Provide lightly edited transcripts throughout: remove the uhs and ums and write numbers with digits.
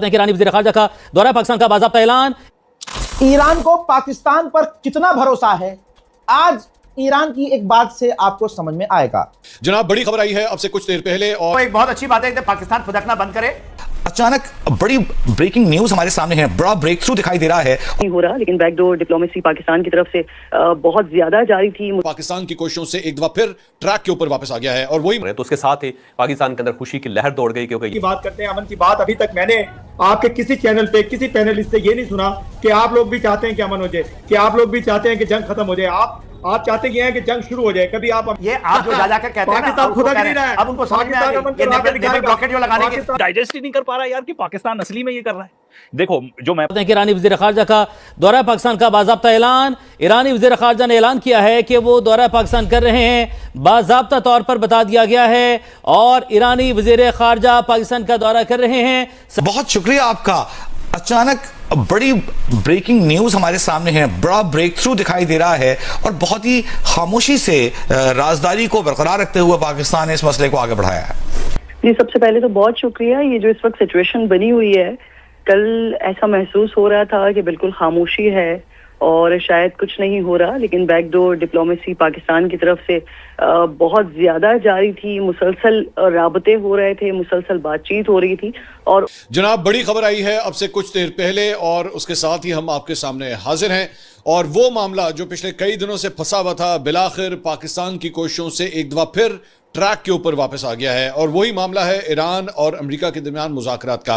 हैं कि ईरानी वज़ीर ख़ारजा का दौरा पाकिस्तान का बाज़ाब्ता ऐलान। ईरान को पाकिस्तान पर कितना भरोसा है, आज ईरान की एक बात से आपको समझ में आएगा। जनाब, बड़ी खबर आई है अब से कुछ देर पहले, और एक बहुत अच्छी बात है कि पाकिस्तान फुदकना बंद करे। अचानक बड़ी ब्रेकिंग न्यूज हमारे सामने है, बड़ा ब्रेक थ्रू दिखाई दे रहा है। नहीं हो रहा, लेकिन बैकडोर डिप्लोमेसी पाकिस्तान की तरफ से बहुत ज्यादा जारी थी। पाकिस्तान की कोशिशों से एक दफा फिर ट्रैक के ऊपर वापस आ गया है, और वही तो उसके साथ ही पाकिस्तान के अंदर खुशी की लहर दौड़ गई, क्योंकि बात करते हैं अमन की बात। अभी तक मैंने आपके किसी चैनल पे किसी पैनलिस्ट से ये नहीं सुना कि आप लोग भी चाहते हैं कि अमन हो जाए, कि आप लोग भी चाहते हैं कि जंग खत्म हो जाए। आप चाहते हैं कि जंग शुरू हो जाए। कभी आप ये आप जो जा कहते हैं पाकिस्तान खुद नहीं रहा है, अब उनको समझ में आ गया ब्लॉकेट जो लगाने के डाइजेस्ट ही नहीं कर पा रहा यार कि पाकिस्तान असली में ये कर रहा है। देखो, जो मैं कि ईरानी वज़ीर ख़ारजा का दौरा पाकिस्तान का बाज़ाब्ता ऐलान। ईरानी वज़ीर ख़ारजा ने ऐलान किया है कि वो दौरा पाकिस्तान कर रहे हैं, बाज़ाब्ता तौर पर बता दिया गया है, और ईरानी वज़ीर ख़ारजा पाकिस्तान का दौरा कर रहे हैं। बहुत शुक्रिया आपका। अचानक बड़ी ब्रेकिंग न्यूज हमारे सामने है, बड़ा ब्रेक थ्रू दिखाई दे रहा है, और बहुत ही खामोशी से राजदारी को बरकरार रखते हुए पाकिस्तान ने इस मसले को आगे बढ़ाया है। जी, सबसे पहले तो बहुत शुक्रिया। ये जो इस वक्त सिचुएशन बनी हुई है, कल ऐसा महसूस हो रहा था कि बिल्कुल खामोशी है और शायद कुछ नहीं हो रहा, लेकिन बैकडोर डिप्लोमेसी पाकिस्तान की तरफ से बहुत ज्यादा जारी थी। मुसलसल राबते हो रहे थे, मुसलसल बातचीत हो रही थी। और जनाब, बड़ी खबर आई है अब से कुछ देर पहले, और उसके साथ ही हम आपके सामने हाजिर हैं। और वो मामला जो पिछले कई दिनों से फंसा हुआ था, बिलाखिर पाकिस्तान की कोशिशों से एक दफा फिर ट्रैक के ऊपर वापस आ गया है, और वही मामला है ईरान और अमेरिका के दरमियान मुज़ाकरात का।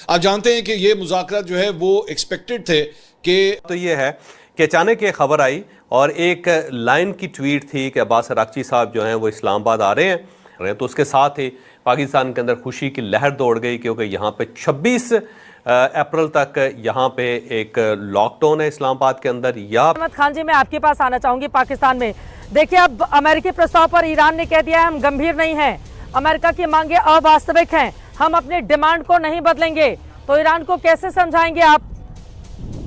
आप जानते हैं कि ये मुज़ाकरात जो है वो एक्सपेक्टेड थे कि तो ये है कि अचानक ये खबर आई और एक लाइन की ट्वीट थी कि अब्बास अरागची साहब जो हैं वो इस्लामाबाद आ रहे हैं, तो उसके साथ ही पाकिस्तान के अंदर खुशी की लहर दौड़ गई, क्योंकि यहाँ पे 26 अप्रैल तक यहाँ पे एक लॉकडाउन है इस्लामाबाद के अंदर। या अहमद खान जी, मैं आपके पास आना चाहूंगी। पाकिस्तान में देखिए, अब अमेरिकी प्रस्ताव पर ईरान ने कह दिया है हम गंभीर नहीं हैं, अमेरिका की मांगे अवास्तविक हैं, हम अपने डिमांड को नहीं बदलेंगे। तो ईरान को कैसे समझाएंगे आप,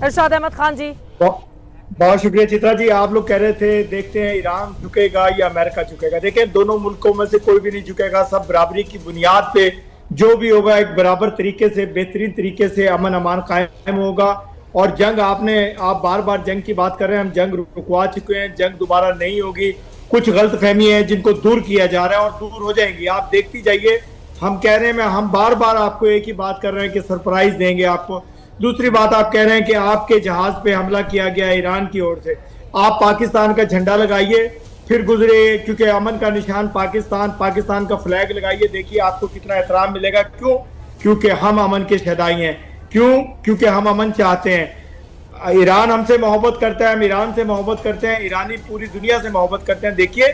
इरशाद अहमद खान जी? बहुत शुक्रिया चित्रा जी। आप लोग कह रहे थे देखते हैं ईरान झुकेगा या अमेरिका झुकेगा। देखें, दोनों मुल्कों में से कोई भी नहीं झुकेगा। सब बराबरी की बुनियाद पे जो भी होगा एक बराबर तरीके से, बेहतरीन तरीके से अमन अमान कायम होगा। और जंग आप बार बार जंग की बात कर रहे हैं, हम जंग रुकवा चुके हैं, जंग दोबारा नहीं होगी। कुछ गलत फहमी है जिनको दूर किया जा रहा है और दूर हो जाएंगी, आप देखती जाइए। हम कह रहे हैं, हम बार बार आपको एक ही बात कर रहे हैं कि सरप्राइज देंगे आपको। दूसरी बात, आप कह रहे हैं कि आपके जहाज पे हमला किया गया ईरान की ओर से, आप पाकिस्तान का झंडा लगाइए, फिर गुजरे, क्योंकि अमन का निशान पाकिस्तान का फ्लैग लगाइए, देखिए आपको कितना एहतराम मिलेगा। क्यों? क्योंकि हम अमन के शहदाई हैं। क्यों? क्योंकि हम अमन चाहते हैं। ईरान हमसे मोहब्बत करता है, हम ईरान से मोहब्बत करते हैं, ईरानी पूरी दुनिया से मोहब्बत करते हैं। देखिए,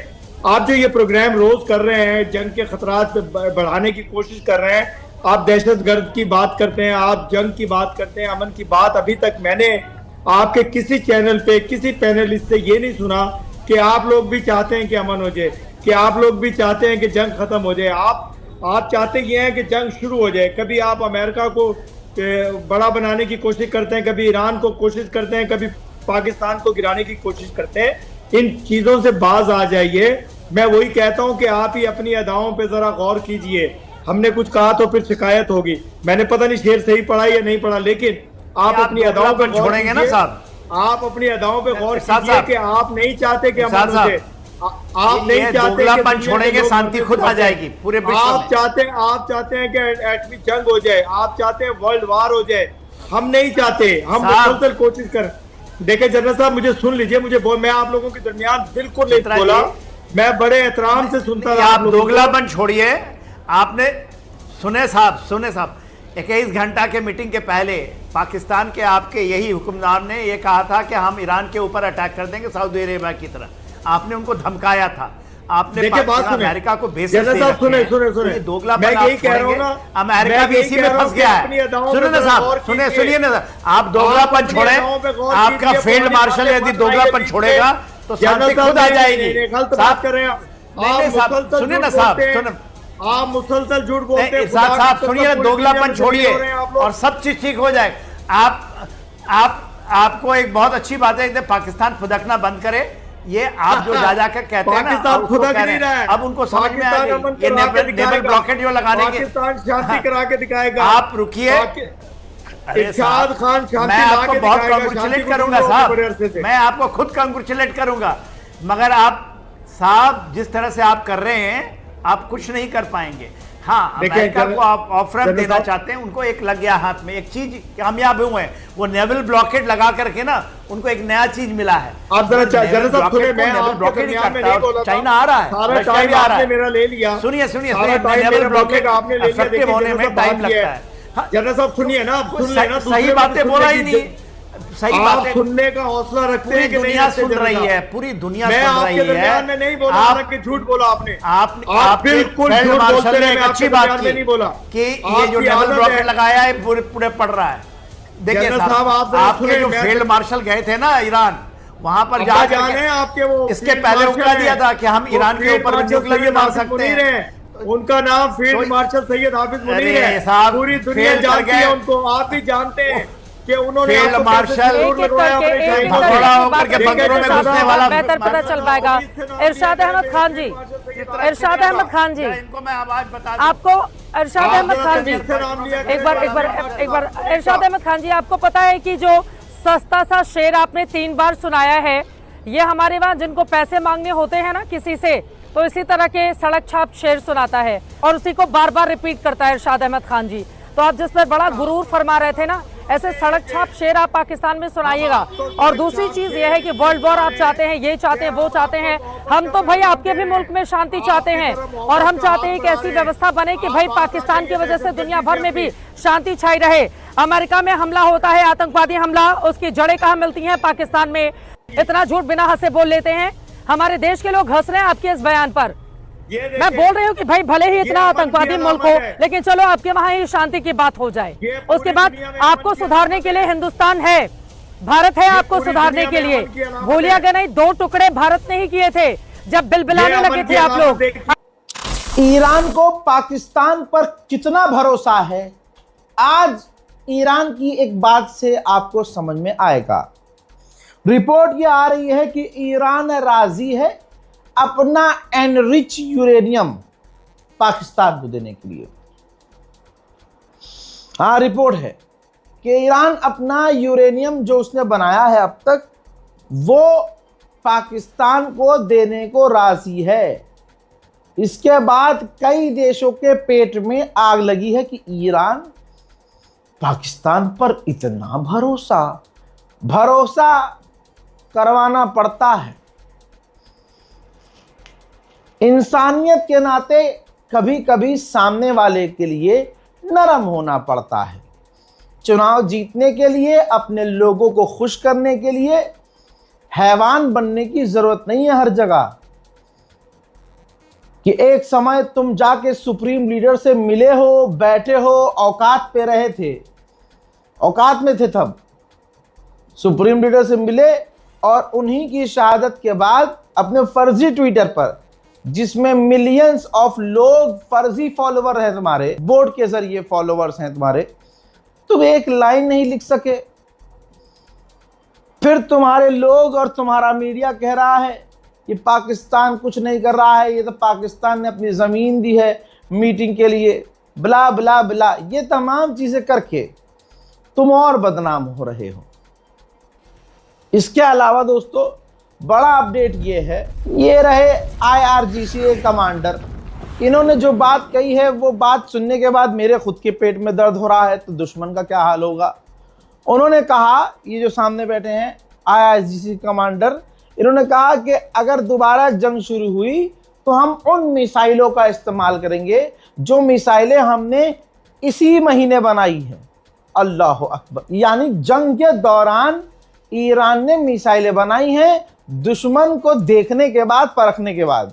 आप जो ये प्रोग्राम रोज कर रहे हैं, जंग के खतरात पे बढ़ाने की कोशिश कर रहे हैं, आप दहशतगर्द की बात करते हैं, आप जंग की बात करते हैं, अमन की बात। अभी तक मैंने आपके किसी चैनल पे किसी पैनलिस्ट से ये नहीं सुना कि आप लोग भी चाहते हैं कि अमन हो जाए, कि आप लोग भी चाहते हैं कि जंग खत्म हो जाए। आप चाहते ये हैं कि जंग शुरू हो जाए। कभी आप अमेरिका को बड़ा बनाने की कोशिश करते हैं, कभी ईरान को कोशिश करते हैं, कभी पाकिस्तान को गिराने की कोशिश करते हैं। इन चीजों से बाज आ जाइए। मैं वही कहता हूं कि आप ही अपनी अदाओं पे जरा गौर कीजिए। हमने कुछ कहा तो फिर शिकायत होगी। मैंने पता नहीं शेर सही पढ़ा या नहीं पढ़ा, लेकिन आप अपनी अदाओं पे छोड़ेंगे ना साहब, आप अपनी अदाओं पे गौर कीजिए कि आप नहीं चाहते कि अमन हो जाए, आप नहीं चाहते कि छोड़ेंगे, शांति खुद आ जाएगी पूरे विश्व में। आप चाहते हैं कि एटमी जंग हो जाए, आप चाहते हैं वर्ल्ड वार हो जाए। हम नहीं चाहते, हम मुसलसल कोशिश कर। देखिए जनरल साहब, मुझे सुन लीजिए, मैं आप लोगों के दरमियान बिल्कुल नहीं बोला, मैं बड़े एहतराम से सुनता रहा। आप दोगलापन छोड़िए। आपने सुने साहब 21 घंटा के मीटिंग के पहले पाकिस्तान के आपके यही हुक्मरान ने यह कहा था कि हम ईरान के ऊपर अटैक कर देंगे सऊदी अरेबिया की तरह। आपने उनको धमकाया था, आपने अमेरिका को बेसिस सुने दोगलापन मैं यही कह रहा हूं ना, अमेरिका भी इसी में फंस गया है। सुनिए ना साहब, सुनिए ना, आप दोगलापन छोड़े, आपका फील्ड मार्शल यदि दोगलापन छोड़ेगा तो शांति खुद आ जाएगी। गलत बात कर रहे हैं आप, सुनिए ना साहब, आप मुसलसल झूठ बोलते हैं। साहब सुनिए, दोगलापन छोड़िए और सब चीज ठीक हो जाए। आपको एक बहुत अच्छी बात है, पाकिस्तान फुदकना बंद करे। ये आप जो जा जाकर कहते हैं ना, पाकिस्तान उसको खुदा कह रहे नहीं रहा हैं, है। अब उनको समझ में आ पाकिस्तान गई अमन ये करा के नेवल दिखाएगा। ब्लॉकेट जो लगाने के। पाकिस्तान शांति करा के दिखाएगा। आप रुकिए, इरशाद खान शांति मैं ला आपको के बहुत दिखाएगा, कांग्रेचुलेट शांति को करूंगा दूर होके बड़े अरसे साहब, से। मैं आपको खुद कांग्रेचुलेट करूंगा, मगर आप साहब जिस तरह से आप कर रहे हैं आप कुछ नहीं कर पाएंगे। हाँ, अमेरिका को आप ऑफर देना चाहते हैं, उनको एक लग गया हाथ में, एक चीज कामयाब हुए हैं, वो नेवल ब्लॉकेट लगा करके ना उनको एक नया चीज मिला है। आप जरा जनरल साहब सुने, मैं नेवल आपके ब्लॉकेट ही दरमियान में करता नहीं बोला है, था। चाइना आ रहा है, सारा रशिया टाइम भी आ रहा आपने है। मेरा ले लिया। सुनिए सुनिए सारा टाइम नेवल मेरा ब्लॉकेट आपने ले लिया। इफेक्टिव होने में टाइम लगता है। जनरल साहब सुनिए ना, आप सुन लेना, सही बातें बोला ही नहीं, सही आप बातें सुनने का हौसला रखते पूरी हैं कि नहीं दुनिया रखते सुन जनरल रही साहब? है, पूरी दुनिया मैं सुन आपके रही है। दरमियान में नहीं बोला आप कि झूठ बोला आपने। आप आपके बिल्कुल फील्ड झूठ मार्शल बोलते ने रहे, एक मैं अच्छी आपके बात दरमियान में नहीं की बोला कि ये जो आपकी नेवल आदत ब्लॉकेट है। लगाया है पूरे पूरे पड़ रहा है। देखिए जनरल साहब, साहब, आप जरा आपके सुने, जो मैं- फील्ड मार्शल गए थे ना ईरान, वहां पर अब्बा जा जान है आपके वो इसके फील्ड पहले मार्शल उनका हैं। दिया था कि हम वो ईरान के फील्ड ऊपर मार्शल न्यूक्लियर भी सैयद मार हाफिज सकते मुनीर हैं। हैं। उनका नाम फील्ड मार्शल सैयद हाफिज मुनीर अरे है। साहब, पूरी दुनिया फील्ड जानती कर है गए। उनको, आप भी जानते हैं कि उन्होंने फील्ड आपको मार्शल कैसे जरूर लगवाया अपने शाहीनों पे। भगोड़ा होकर के बंकरों में घुसने वाला बेहतर पता चल पाएगा। इरशाद अहमद खान जी, इरशाद अहमद खान जी, इनको मैं आवाज बता आपको इरशाद अहमद खान जी एक बार इरशाद अहमद खान जी, आपको पता है कि जो सस्ता सा शेर आपने 3 बार सुनाया है, ये हमारे वहाँ जिनको पैसे मांगने होते हैं ना किसी से, तो इसी तरह के सड़क छाप शेर सुनाता है और उसी को बार बार रिपीट करता है इरशाद अहमद खान जी। तो आप जिस पर बड़ा गुरूर फरमा रहे थे ना, ऐसे सड़क छाप शेर आप पाकिस्तान में सुनाइएगा। और दूसरी चीज ये है कि वर्ल्ड वॉर आप चाहते हैं, ये चाहते हैं, वो चाहते हैं। हम तो भाई आपके भी मुल्क में शांति चाहते हैं और हम चाहते हैं कि ऐसी व्यवस्था बने कि भाई पाकिस्तान की वजह से दुनिया भर में भी शांति छाई रहे। अमेरिका में हमला होता है, आतंकवादी हमला, उसकी जड़ें कहाँ मिलती हैं? पाकिस्तान में। इतना झूठ बिना हंसे बोल लेते हैं। हमारे देश के लोग हंस रहे हैं आपके इस बयान पर। मैं बोल रही हूँ कि भाई भले ही इतना आतंकवादी मुल्क हो, लेकिन चलो आपके वहाँ ही शांति की बात हो जाए। उसके बाद आपको सुधारने के लिए हिंदुस्तान है, भारत है आपको सुधारने के लिए। भूलिएगा नहीं, 2 टुकड़े भारत ने ही किए थे जब बिलबिलाने लगे थे आप लोग। ईरान को पाकिस्तान पर कितना भरोसा है, आज ईरान की एक बात से आपको समझ में आएगा। रिपोर्ट ये आ रही है कि ईरान राजी है अपना एनरिच यूरेनियम पाकिस्तान को देने के लिए। हाँ, रिपोर्ट है कि ईरान अपना यूरेनियम जो उसने बनाया है अब तक, वो पाकिस्तान को देने को राजी है। इसके बाद कई देशों के पेट में आग लगी है कि ईरान पाकिस्तान पर इतना भरोसा करवाना पड़ता है। इंसानियत के नाते कभी कभी सामने वाले के लिए नरम होना पड़ता है। चुनाव जीतने के लिए, अपने लोगों को खुश करने के लिए हैवान बनने की जरूरत नहीं है हर जगह। कि एक समय तुम जाके सुप्रीम लीडर से मिले हो, बैठे हो, औकात पे रहे थे, औकात में थे, तब सुप्रीम लीडर से मिले और उन्हीं की शहादत के बाद अपने फर्जी ट्विटर पर, जिसमें मिलियंस ऑफ लोग फर्जी फॉलोवर हैं तुम्हारे, बोर्ड के जरिए फॉलोवर्स हैं तुम्हारे, तुम एक लाइन नहीं लिख सके। फिर तुम्हारे लोग और तुम्हारा मीडिया कह रहा है कि पाकिस्तान कुछ नहीं कर रहा है, ये तो पाकिस्तान ने अपनी ज़मीन दी है मीटिंग के लिए, ब्ला ब्ला ब्ला। ये तमाम चीज़ें करके तुम और बदनाम हो रहे हो। इसके अलावा दोस्तों बड़ा अपडेट ये है, ये रहे IRGC कमांडर, इन्होंने जो बात कही है वो बात सुनने के बाद मेरे खुद के पेट में दर्द हो रहा है, तो दुश्मन का क्या हाल होगा। उन्होंने कहा, ये जो सामने बैठे हैं IRGC कमांडर, इन्होंने कहा कि अगर दोबारा जंग शुरू हुई तो हम उन मिसाइलों का इस्तेमाल करेंगे जो मिसाइलें हमने इसी महीने बनाई हैं। अल्लाह अकबर, यानी जंग के दौरान ईरान ने मिसाइलें बनाई हैं, दुश्मन को देखने के बाद, परखने के बाद।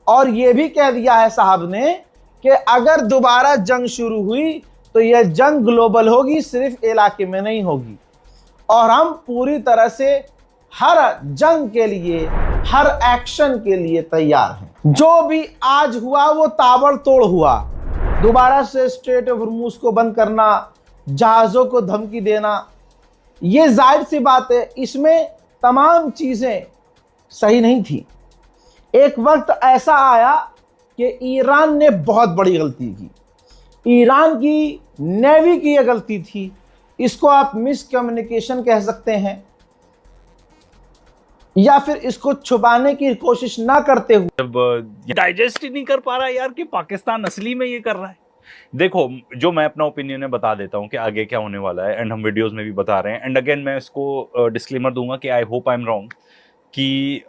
और यह भी कह दिया है साहब ने कि अगर दोबारा जंग शुरू हुई तो यह जंग ग्लोबल होगी, सिर्फ इलाके में नहीं होगी। और हम पूरी तरह से हर जंग के लिए, हर एक्शन के लिए तैयार हैं। जो भी आज हुआ वो ताबड़तोड़ हुआ। दोबारा से स्ट्रेट ऑफ हॉर्मुज को बंद करना, जहाज़ों को धमकी देना, ये जाहिर सी बात है, इसमें तमाम चीज़ें सही नहीं थी। एक वक्त ऐसा आया कि ईरान ने बहुत बड़ी गलती की। ईरान की नेवी की यह गलती थी, इसको आप मिसकम्युनिकेशन कह सकते हैं, या फिर इसको छुपाने की कोशिश ना करते हुए जब डाइजेस्ट ही नहीं कर पा रहा है यार कि पाकिस्तान असली में ये कर रहा है। देखो, जो मैं अपना ओपिनियन है बता देता हूँ कि आगे क्या होने वाला है, एंड हम वीडियोस में भी बता रहे हैं। एंड अगेन मैं इसको डिस्क्लेमर दूंगा कि I hope I am wrong कि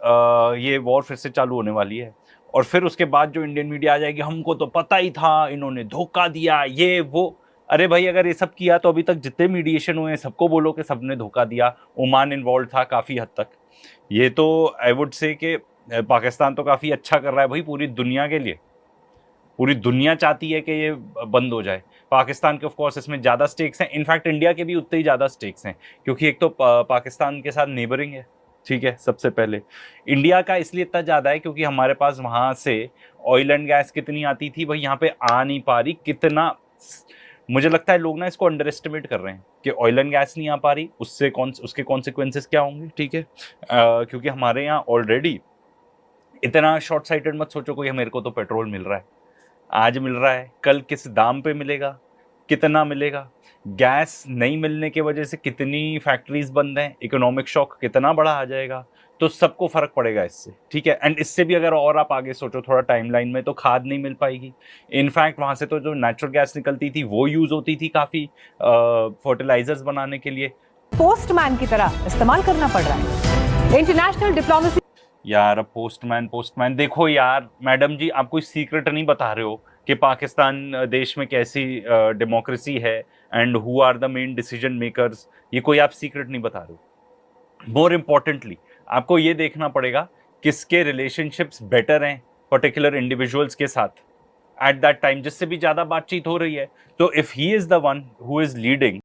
ये वॉर फिर से चालू होने वाली है, और फिर उसके बाद जो इंडियन मीडिया आ जाएगी, हमको तो पता ही था, इन्होंने धोखा दिया, ये वो। अरे भाई, अगर ये सब किया तो अभी तक जितने मीडिएशन हुए हैं सबको बोलो कि सबने धोखा दिया। ओमान इन्वॉल्व था काफ़ी हद तक। ये तो आई वुड से कि पाकिस्तान तो काफ़ी अच्छा कर रहा है भाई पूरी दुनिया के लिए। पूरी दुनिया चाहती है कि ये बंद हो जाए। पाकिस्तान के ऑफ कोर्स इसमें ज़्यादा स्टेक्स हैं, इनफैक्ट इंडिया के भी उतने ही ज़्यादा स्टेक्स हैं, क्योंकि एक तो पाकिस्तान के साथ नेबरिंग है, ठीक है। सबसे पहले इंडिया का इसलिए इतना ज़्यादा है क्योंकि हमारे पास वहाँ से ऑयल एंड गैस कितनी आती थी भाई, यहाँ पे आ नहीं पा रही। कितना मुझे लगता है लोग ना इसको अंडर एस्टिमेट कर रहे हैं कि ऑयल एंड गैस नहीं आ पा रही, उसके कॉन्सिक्वेंसेस क्या होंगे, ठीक है। क्योंकि हमारे यहाँ ऑलरेडी इतना शॉर्ट साइटेड मत सोचो कोई, मेरे को तो पेट्रोल मिल रहा है, आज मिल रहा है, कल किस दाम पे मिलेगा, कितना मिलेगा। गैस नहीं मिलने की वजह से कितनी फैक्ट्रीज बंद हैं, इकोनॉमिक शॉक कितना बड़ा आ जाएगा, तो सबको फर्क पड़ेगा इससे, ठीक है। एंड इससे भी अगर और आप आगे सोचो थोड़ा टाइमलाइन में, तो खाद नहीं मिल पाएगी। इनफैक्ट वहाँ से तो जो नेचुरल गैस निकलती थी वो यूज़ होती थी काफ़ी फर्टिलाइजर्स बनाने के लिए। पोस्टमैन की तरह इस्तेमाल करना पड़ रहा है। इंटरनेशनल डिप्लोमेसी यार, अब पोस्टमैन देखो यार, मैडम जी आप कोई सीक्रेट नहीं बता रहे हो कि पाकिस्तान देश में कैसी डेमोक्रेसी है and who are the main decision makers, ये कोई आप सीक्रेट नहीं बता रहे हो। मोर इम्पॉर्टेंटली आपको ये देखना पड़ेगा किसके रिलेशनशिप्स बेटर हैं पर्टिकुलर इंडिविजुअल्स के साथ एट दैट टाइम, जिससे भी ज़्यादा बातचीत हो रही है। तो if he is the one who is leading